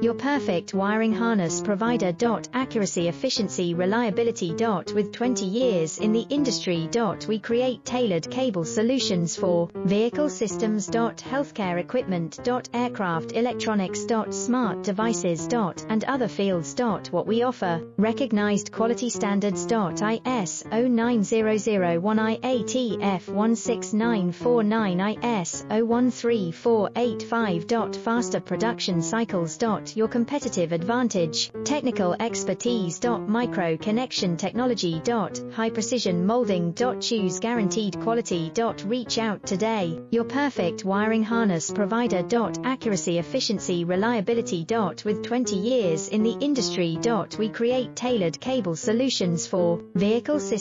Your perfect wiring harness provider. Accuracy, efficiency, reliability. With 20 years in the industry. We create tailored cable solutions for vehicle systems. Healthcare equipment. Aircraft electronics. Smart devices. And other fields. What we offer: recognized quality standards. ISO 9001, IATF 16949, ISO 13485. Faster production cycles. Your competitive advantage: technical expertise. Micro connection technology. High precision molding. Choose guaranteed quality. Reach out today. Your perfect wiring harness provider. Accuracy, efficiency, reliability. With 20 years in the industry. We create tailored cable solutions for vehicle systems.